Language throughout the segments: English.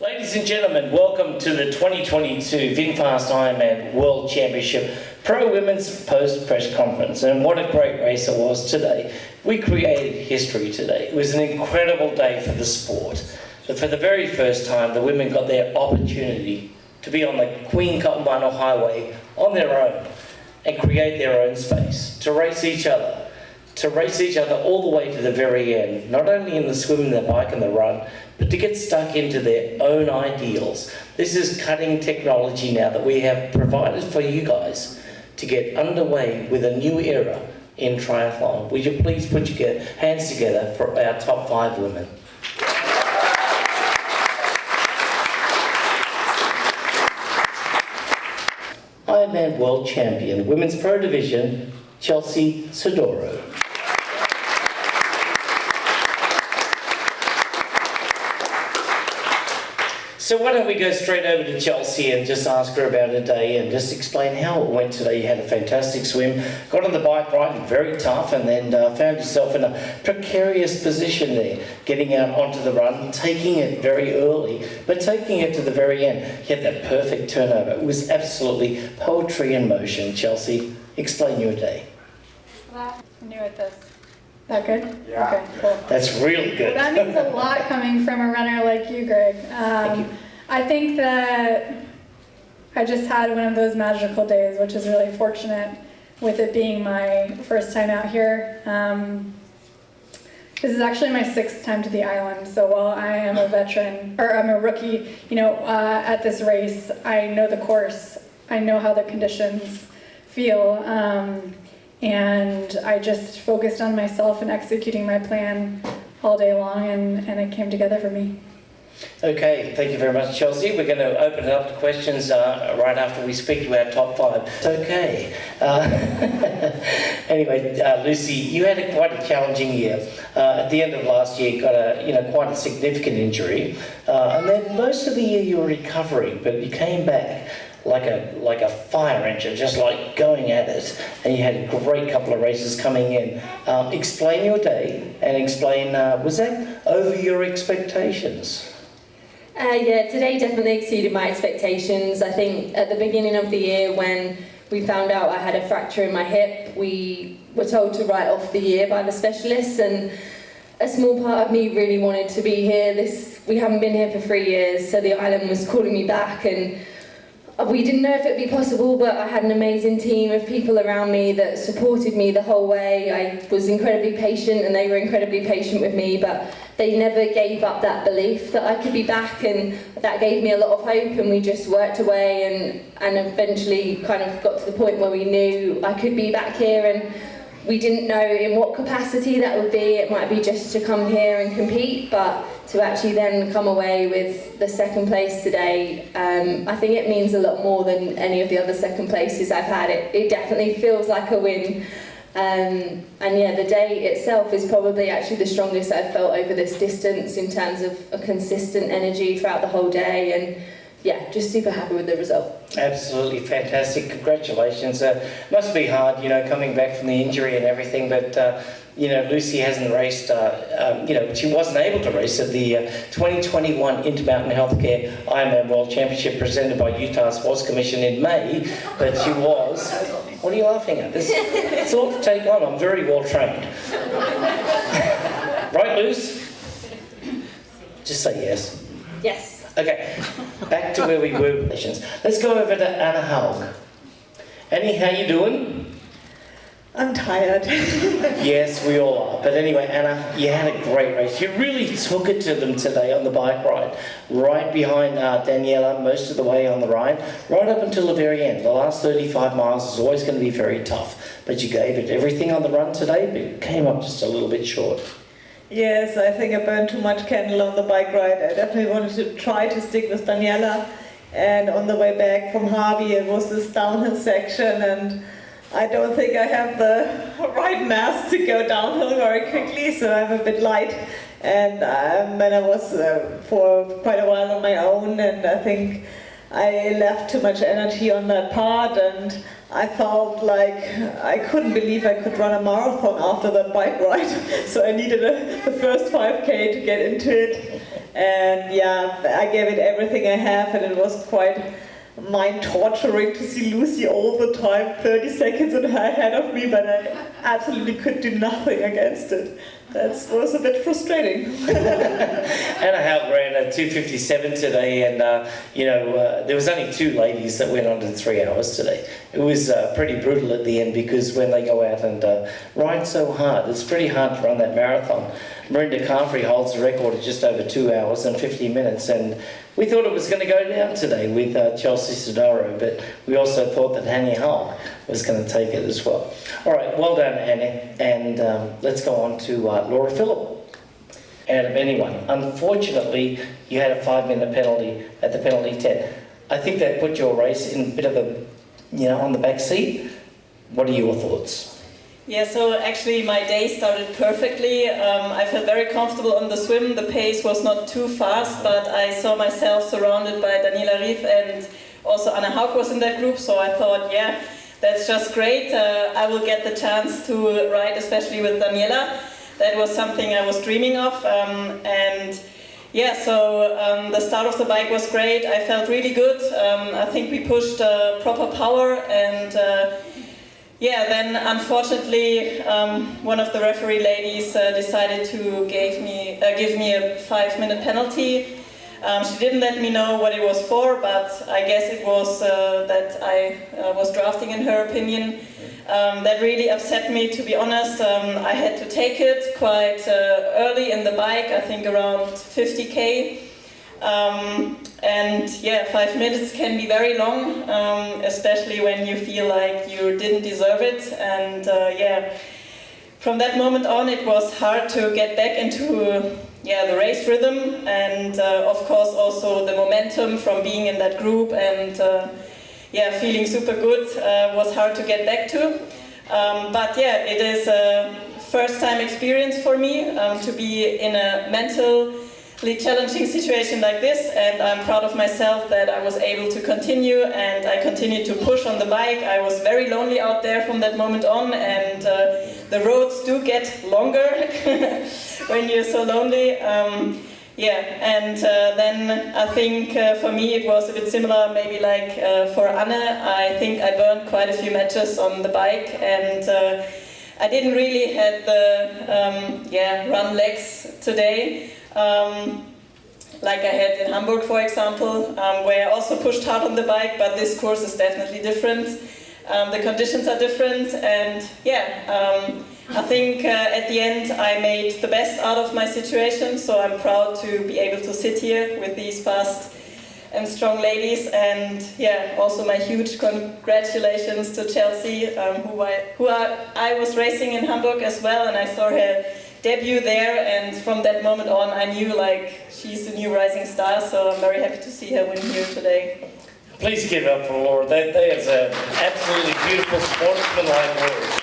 Ladies and gentlemen, welcome to the 2022 VinFast Ironman World Championship Pro Women's Post Press Conference. And what a great race it was today. We created history today. It was an incredible day for the sport. But for the very first time, the women got their opportunity to be on the Queen Kaumano Highway on their own and create their own space, to race each other all the way to the very end, not only in the swim, the bike and the run, but to get stuck into their own ideals. This is cutting technology now that we have provided for you guys to get underway with a new era in triathlon. Would you please put your hands together for our top 5 women? Ironman World Champion, Women's Pro Division, Chelsea Sodaro. So why don't we go straight over to Chelsea and just ask her about her day and just explain how it went today. You had a fantastic swim, got on the bike riding very tough, and then found yourself in a precarious position there, getting out onto the run, taking it very early, but taking it to the very end. You had that perfect turnover. It was absolutely poetry in motion. Chelsea, explain your day. I'm new at this. That good? Yeah. Okay, cool. That's really good. Well, that means a lot coming from a runner like you, Greg. Thank you. I think that I just had one of those magical days, which is really fortunate with it being my first time out here. This is actually my 6th time to the island, so while I am a veteran, or I'm a rookie, at this race, I know the course, I know how the conditions feel, and I just focused on myself and executing my plan all day long, and it came together for me. Okay, thank you very much, Chelsea. We're going to open it up to questions right after we speak to our top 5. It's okay. Anyway, Lucy, you had quite a challenging year. At the end of last year, you got quite a significant injury, and then most of the year you were recovering, but you came back like a fire engine, just like going at it, and you had a great couple of races coming in. Explain your day and explain, was that over your expectations? Yeah, today definitely exceeded my expectations. I think at the beginning of the year when we found out I had a fracture in my hip, we were told to write off the year by the specialists, and a small part of me really wanted to be here. We haven't been here for 3 years, so the island was calling me back, and we didn't know if it would be possible, but I had an amazing team of people around me that supported me the whole way. I was incredibly patient and they were incredibly patient with me, but they never gave up that belief that I could be back, and that gave me a lot of hope, and we just worked away and eventually kind of got to the point where we knew I could be back here, and we didn't know in what capacity that would be. It might be just to come here and compete, but to actually then come away with the 2nd place today, I think it means a lot more than any of the other 2nd places I've had. It definitely feels like a win. And yeah, the day itself is probably actually the strongest I've felt over this distance in terms of a consistent energy throughout the whole day, and yeah, just super happy with the result. Absolutely fantastic. Congratulations. Must be hard, coming back from the injury and everything, but Lucy hasn't raced, she wasn't able to race at the 2021 Intermountain Healthcare Ironman World Championship presented by Utah Sports Commission in May, but she was. What are you laughing at? It's all to take on. I'm very well trained. Right, Luce? Just say yes. Yes. Okay, back to where we were. Let's go over to Anne Haug. Annie, how you doing? I'm tired. Yes, we all are. But anyway, Anna, you had a great race. You really took it to them today on the bike ride. Right behind Daniela, most of the way on the ride, right up until the very end. The last 35 miles is always going to be very tough. But you gave it everything on the run today, but it came up just a little bit short. Yes, I think I burned too much candle on the bike ride. I definitely wanted to try to stick with Daniela. And on the way back from Harvey, it was this downhill section, and I don't think I have the right mass to go downhill very quickly, so I'm a bit light. And then I was for quite a while on my own, and I think I left too much energy on that part, and I felt like I couldn't believe I could run a marathon after that bike ride. So I needed the first 5K to get into it. And yeah, I gave it everything I have, and it was quite mind-torturing to see Lucy all the time, 30 seconds ahead of me, but I absolutely could do nothing against it. That was a bit frustrating. Anne Haug ran a 2:57 today, and there was only 2 ladies that went under 3 hours today. It was pretty brutal at the end, because when they go out and ride so hard, it's pretty hard to run that marathon. Marinda Carfrey holds the record of just over 2 hours and 50 minutes, and we thought it was going to go down today with Chelsea Sodaro, but we also thought that Anne Haug was going to take it as well. All right, well done, Annie, and let's go on to Laura Philipp. Out of anyone, unfortunately, you had a 5-minute penalty at the penalty 10. I think that put your race in a bit of a, on the back seat. What are your thoughts? Yeah, so actually my day started perfectly. I felt very comfortable on the swim. The pace was not too fast, but I saw myself surrounded by Daniela Rief, and also Anne Haug was in that group, so I thought, yeah, that's just great. I will get the chance to ride, especially with Daniela. That was something I was dreaming of. And yeah, so the start of the bike was great. I felt really good. I think we pushed proper power, and yeah, then unfortunately one of the referee ladies decided to give me a 5-minute penalty. She didn't let me know what it was for, but I guess it was that I was drafting in her opinion. That really upset me, to be honest. I had to take it quite early in the bike, I think around 50k. And yeah, 5 minutes can be very long, especially when you feel like you didn't deserve it. And yeah, from that moment on, it was hard to get back into the race rhythm, and of course also the momentum from being in that group and feeling super good was hard to get back to. But yeah, it is a first-time experience for me to be in a mentally challenging situation like this, and I'm proud of myself that I was able to continue, and I continued to push on the bike. I was very lonely out there from that moment on, and the roads do get longer when you're so lonely. Then I think for me it was a bit similar, maybe like for Anne. I think I burned quite a few matches on the bike, and I didn't really have the run legs today. Like I had in Hamburg, for example, where I also pushed hard on the bike, but this course is definitely different. The conditions are different, and I think at the end I made the best out of my situation, so I'm proud to be able to sit here with these fast and strong ladies, and also my huge congratulations to Chelsea, who I was racing in Hamburg as well, and I saw her debut there, and from that moment on I knew like she's the new rising star, so I'm very happy to see her win here today. Please give it up for Laura. That is an absolutely beautiful sportsmanlike words.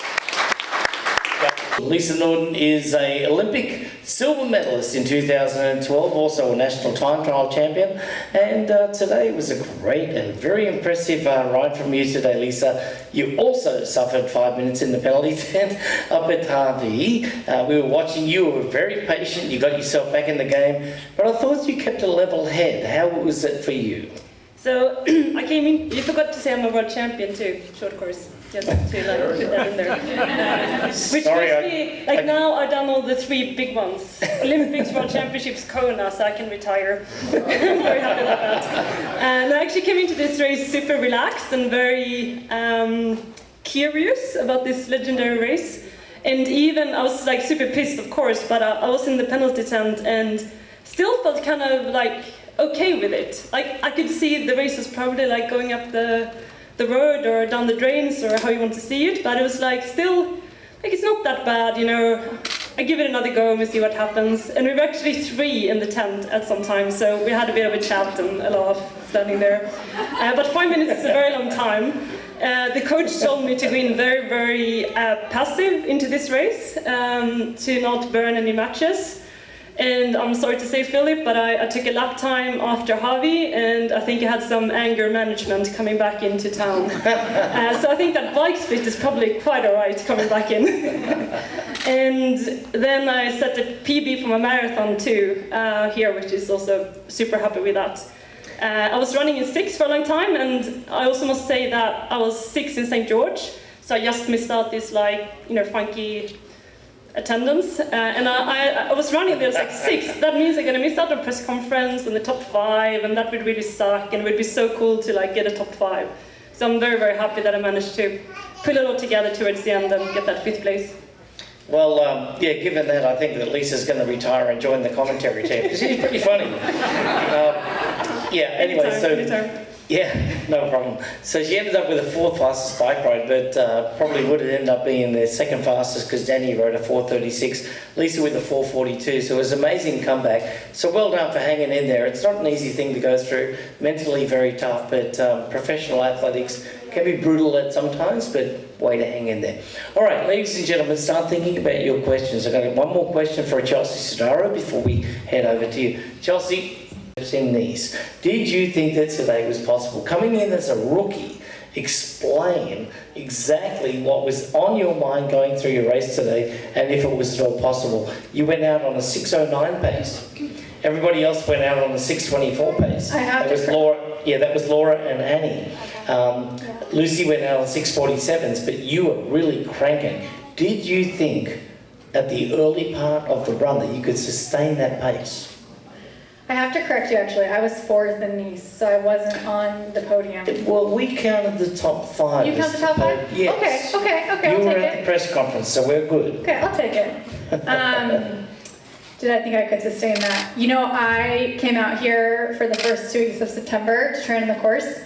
Lisa Norden is an Olympic silver medalist in 2012, also a national time trial champion, and today was a great and very impressive ride from you today, Lisa. You also suffered 5 minutes in the penalty tent up at Harvey. We were watching you were very patient, you got yourself back in the game, but I thought you kept a level head. How was it for you? So I came in, you forgot to say I'm a world champion too, short course, just to put that in there. Which makes me, now I've done all the 3 big ones, Olympics, World Championships, Kona, so I can retire. I'm very happy about that. And I actually came into this race super relaxed and very curious about this legendary race. And even, I was super pissed of course, but I was in the penalty tent and still felt kind of okay with it. I could see the race was probably going up the road or down the drains or how you want to see it, but it was still it's not that bad, I give it another go and we see what happens. And we were actually 3 in the tent at some time, so we had a bit of a chat and a laugh standing there. But 5 minutes is a very long time. The coach told me to go in very, very passive into this race, to not burn any matches. And I'm sorry to say Philip, but I took a lap time after Hawaii, and I think I had some anger management coming back into town. So I think that bike split is probably quite alright coming back in. And then I set a PB for my marathon too, here, which is also super happy with that. I was running in 6 for a long time, and I also must say that I was 6 in St. George, so I just missed out this funky attendance, and I was running there like 6. That means I'm gonna miss out on press conference and the top 5, and that would really suck, and it would be so cool to get a top 5. So I'm very, very happy that I managed to pull it all together towards the end and get that 5th place. Well, given that, I think that Lisa's going to retire and join the commentary team, because she's pretty funny. Anyway, Anytime. Yeah, no problem. So she ended up with a 4th fastest bike ride, but probably would have ended up being the 2nd fastest because Danny rode a 4:36, Lisa with a 4:42. So it was an amazing comeback. So well done for hanging in there. It's not an easy thing to go through, mentally very tough, but professional athletics can be brutal at sometimes, but way to hang in there. All right, ladies and gentlemen, start thinking about your questions. I've got one more question for Chelsea Sodaro before we head over to you. Chelsea, in these, did you think that today was possible? Coming in as a rookie, explain exactly what was on your mind going through your race today and if it was at all possible. You went out on a 6:09 pace. Everybody else went out on a 6:24 pace. That was Laura and Annie. Lucy went out on 6:47s, but you were really cranking. Did you think at the early part of the run that you could sustain that pace? I have to correct you actually, I was 4th in Nice, so I wasn't on the podium. Well, we counted the top 5. You count the top 5? Yes. Okay, You I'll were take at it. the press conference, so we're good. Okay, I'll take it. Did I think I could sustain that? I came out here for the first 2 weeks of September to train the course,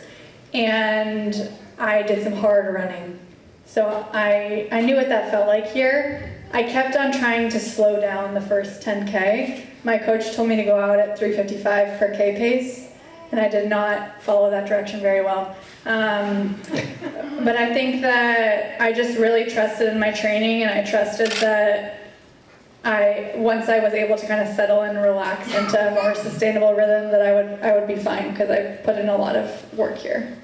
and I did some hard running. So I knew what that felt like here. I kept on trying to slow down the first 10K. My coach told me to go out at 3:55 per K pace, and I did not follow that direction very well. But I think that I just really trusted in my training, and I trusted that once I was able to kind of settle and relax into a more sustainable rhythm, that I would be fine, because I've put in a lot of work here.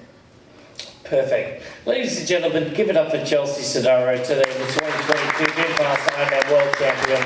Perfect. Ladies and gentlemen, give it up for Chelsea Sodaro today, the 2022 Ironman World Champion.